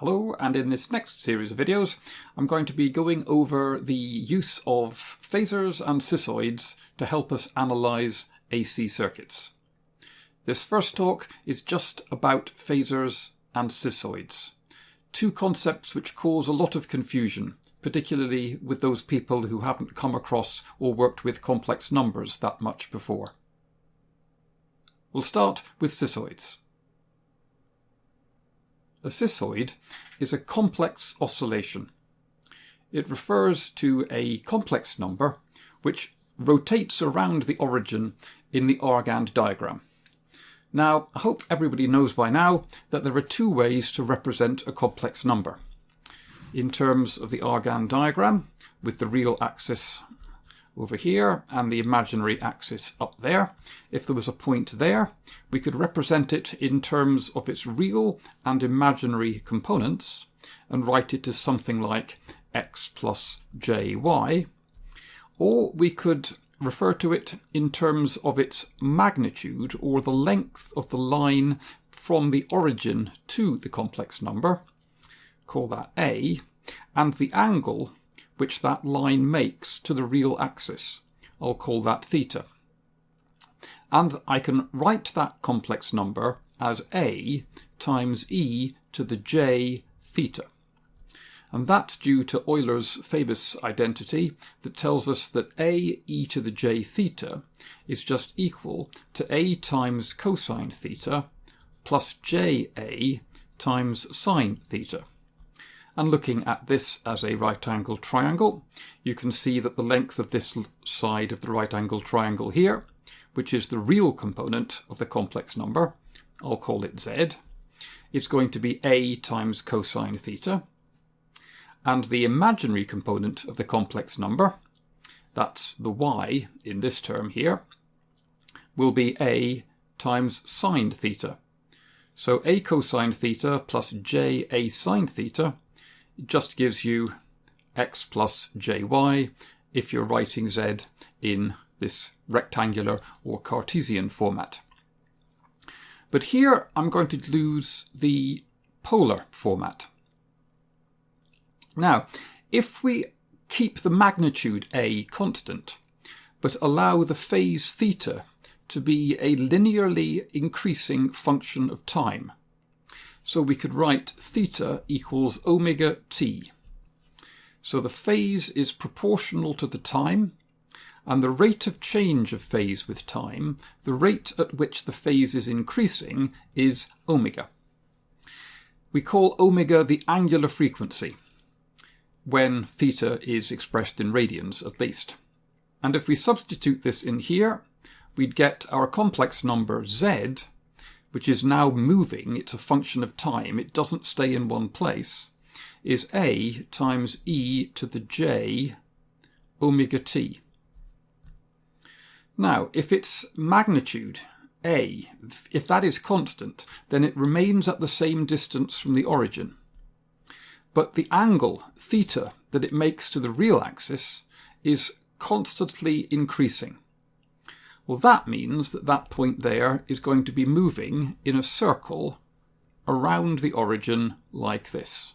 Hello, and in this next series of videos I'm going to be going over the use of phasors and cisoids to help us analyse AC circuits. This first talk is just about phasors and cisoids, two concepts which cause a lot of confusion, particularly with those people who haven't come across or worked with complex numbers that much before. We'll start with cisoids. A cisoid is a complex oscillation. It refers to a complex number which rotates around the origin in the Argand diagram. Now, I hope everybody knows by now that there are two ways to represent a complex number. In terms of the Argand diagram, with the real axis over here and the imaginary axis up there. If there was a point there, we could represent it in terms of its real and imaginary components and write it as something like x plus jy, or we could refer to it in terms of its magnitude, or the length of the line from the origin to the complex number, call that a, and the angle which that line makes to the real axis. I'll call that theta. And I can write that complex number as a times e to the j theta. And that's due to Euler's-Fabus identity that tells us that a e to the j theta is just equal to a times cosine theta plus ja times sine theta. And looking at this as a right-angled triangle, you can see that the length of this side of the right-angled triangle here, which is the real component of the complex number, I'll call it z, is going to be a times cosine theta. And the imaginary component of the complex number, that's the y in this term here, will be a times sine theta. So a cosine theta plus j a sine theta just gives you x plus jy if you're writing z in this rectangular or Cartesian format. But here I'm going to lose the polar format. Now, if we keep the magnitude a constant, but allow the phase theta to be a linearly increasing function of time, so we could write theta equals omega t. So the phase is proportional to the time, and the rate of change of phase with time, the rate at which the phase is increasing, is omega. We call omega the angular frequency, when theta is expressed in radians at least. And if we substitute this in here, we'd get our complex number z, which is now moving, it's a function of time, it doesn't stay in one place, is a times e to the j omega t. Now, if its magnitude, a, if that is constant, then it remains at the same distance from the origin. But the angle, theta, that it makes to the real axis is constantly increasing. Well, that means that that point there is going to be moving in a circle around the origin like this.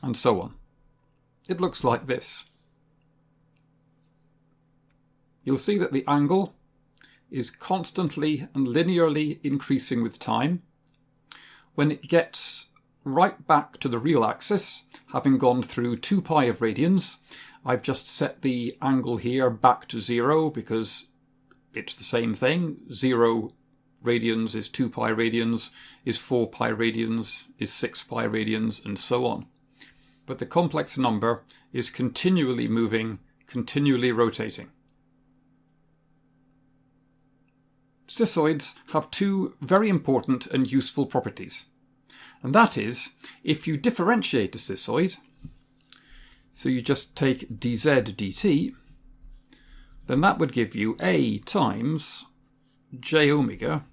And so on. It looks like this. You'll see that the angle is constantly and linearly increasing with time. When it gets right back to the real axis, having gone through 2 pi of radians, I've just set the angle here back to 0 because it's the same thing. 0 radians is 2 pi radians, is 4 pi radians, is 6 pi radians, and so on. But the complex number is continually moving, continually rotating. Cisoids have two very important and useful properties. And that is, if you differentiate a cisoid, so you just take dz dt, then that would give you a times j omega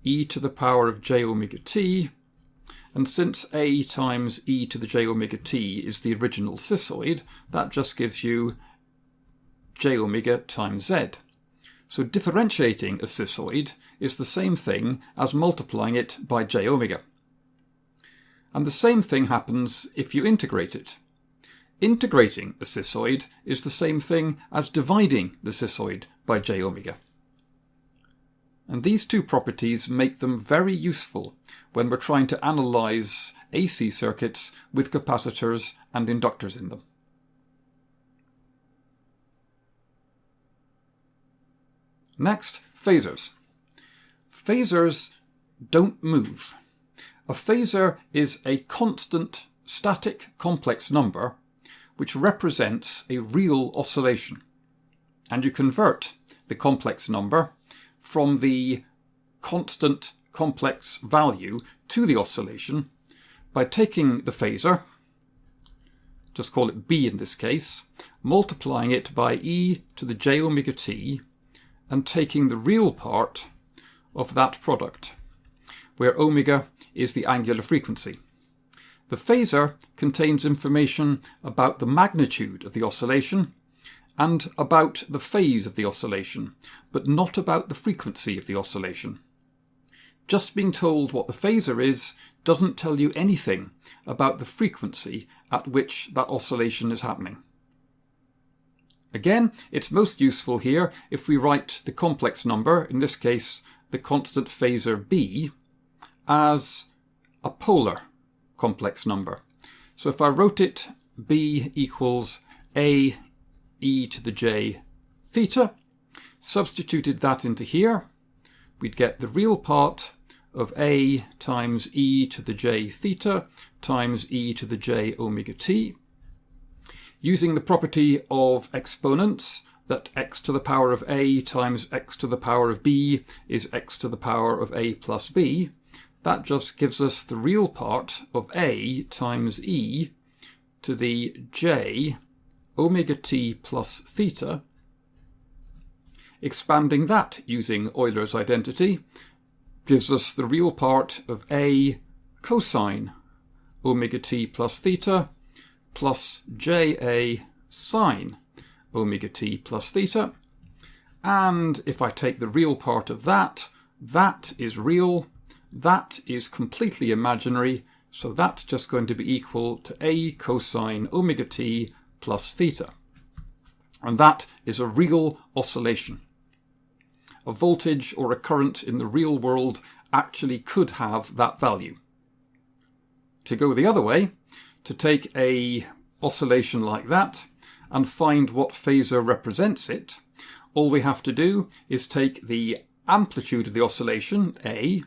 e to the power of j omega t, and since a times e to the j omega t is the original cisoid, that just gives you j omega times z. So differentiating a cisoid is the same thing as multiplying it by j omega. And the same thing happens if you integrate it. Integrating a cisoid is the same thing as dividing the cisoid by j omega. And these two properties make them very useful when we're trying to analyse AC circuits with capacitors and inductors in them. Next, phasors. Phasors don't move. A phasor is a constant static complex number which represents a real oscillation. And you convert the complex number from the constant complex value to the oscillation by taking the phasor, just call it B in this case, multiplying it by e to the j omega t, and taking the real part of that product, where omega is the angular frequency. The phasor contains information about the magnitude of the oscillation and about the phase of the oscillation, but not about the frequency of the oscillation. Just being told what the phasor is doesn't tell you anything about the frequency at which that oscillation is happening. Again, it's most useful here if we write the complex number, in this case the constant phasor B, as a polar complex number. So if I wrote it B equals A e to the j theta, substituted that into here, we'd get the real part of A times e to the j theta times e to the j omega t. Using the property of exponents, that x to the power of A times x to the power of B is x to the power of A plus B, that just gives us the real part of A times e to the j omega t plus theta. Expanding that using Euler's identity gives us the real part of A cosine omega t plus theta plus ja sine omega t plus theta. And if I take the real part of that, that is real, that is completely imaginary, so that's just going to be equal to A cosine omega t plus theta. And that is a real oscillation. A voltage or a current in the real world actually could have that value. To go the other way, to take a oscillation like that and find what phasor represents it, all we have to do is take the amplitude of the oscillation, A,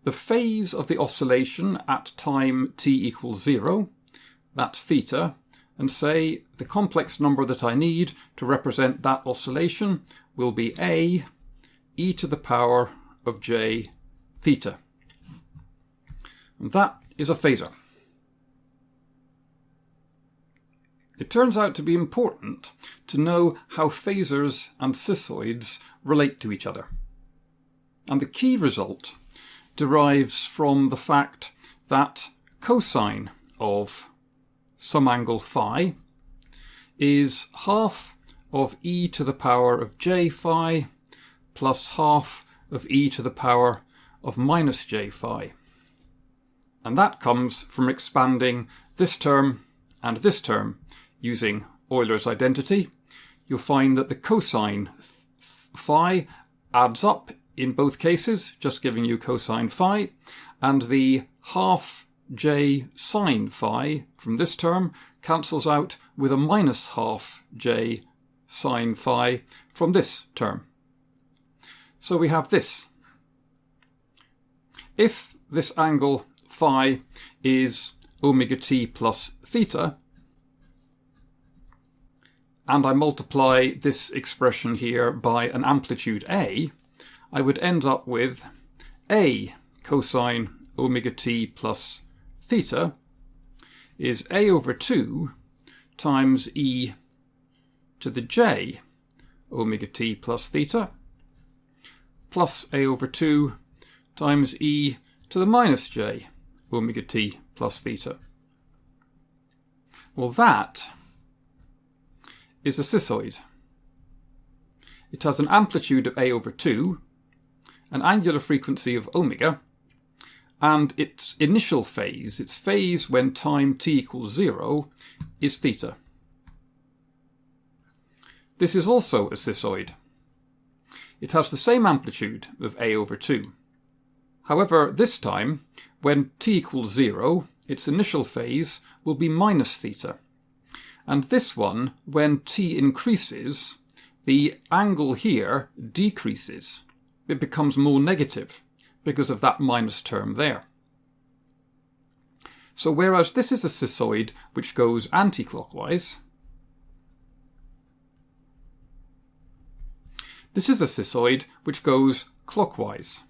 the phase of the oscillation at time t equals 0, that's theta, and say the complex number that I need to represent that oscillation will be A e to the power of j theta. And that is a phasor. It turns out to be important to know how phasors and cisoids relate to each other. And the key result derives from the fact that cosine of some angle phi is half of e to the power of j phi plus half of e to the power of minus j phi. And that comes from expanding this term and this term using Euler's identity. You'll find that the cosine phi adds up in both cases, just giving you cosine phi, and the half j sine phi from this term cancels out with a minus half j sine phi from this term. So we have this. If this angle phi is omega t plus theta, and I multiply this expression here by an amplitude A, I would end up with A cosine omega t plus theta is A over 2 times e to the j omega t plus theta plus A over 2 times e to the minus j omega t plus theta. Well, that is a cisoid. it has an amplitude of a over 2, an angular frequency of omega, and its initial phase, its phase when time t equals 0, is theta. This is also a cisoid. It has the same amplitude of a over 2. However, this time, when t equals 0, its initial phase will be minus theta. And this one, when t increases, the angle here decreases. It becomes more negative because of that minus term there. So whereas this is a cisoid which goes anti-clockwise, this is a cisoid which goes clockwise.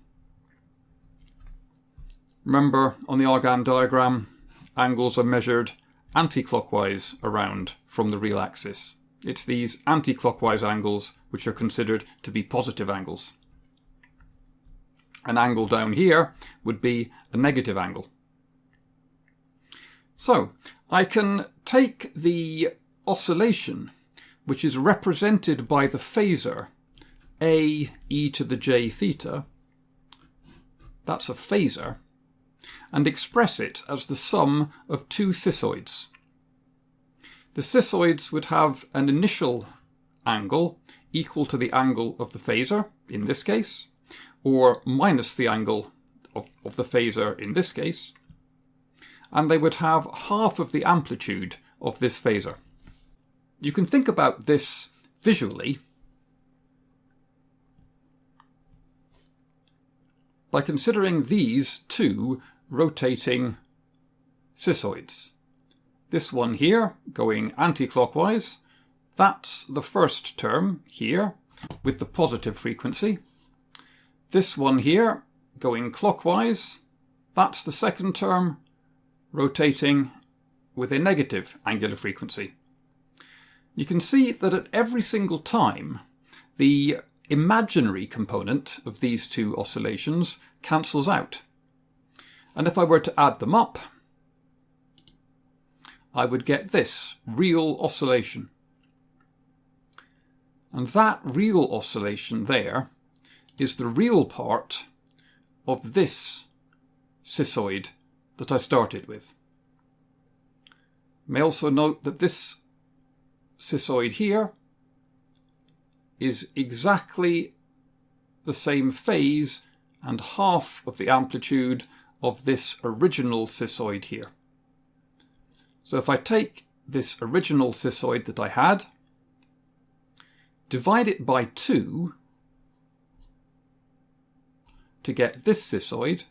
Remember, on the Argand diagram, angles are measured anti-clockwise around from the real axis. It's these anti-clockwise angles which are considered to be positive angles. An angle down here would be a negative angle. So, I can take the oscillation which is represented by the phasor a e to the j theta, that's a phasor, and express it as the sum of two cisoids. The cisoids would have an initial angle equal to the angle of the phasor, in this case, or minus the angle of the phasor in this case, and they would have half of the amplitude of this phasor. You can think about this visually by considering these two rotating cisoids. This one here going anti-clockwise, that's the first term here with the positive frequency. This one here going clockwise, that's the second term rotating with a negative angular frequency. You can see that at every single time the imaginary component of these two oscillations cancels out. And if I were to add them up, I would get this real oscillation. And that real oscillation there is the real part of this cisoid that I started with. You may also note that this cisoid here is exactly the same phase and half of the amplitude of this original cisoid here. So if I take this original cisoid that I had, divide it by 2 to get this cisoid,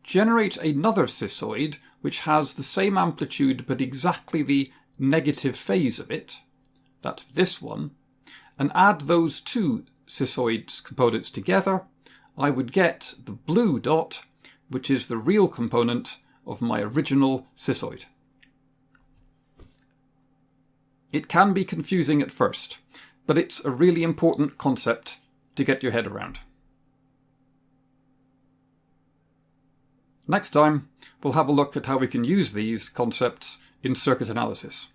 generate another cisoid which has the same amplitude but exactly the negative phase of it, that's this one, and add those two cisoid components together, I would get the blue dot, which is the real component of my original cisoid. It can be confusing at first, but it's a really important concept to get your head around. Next time, we'll have a look at how we can use these concepts in circuit analysis.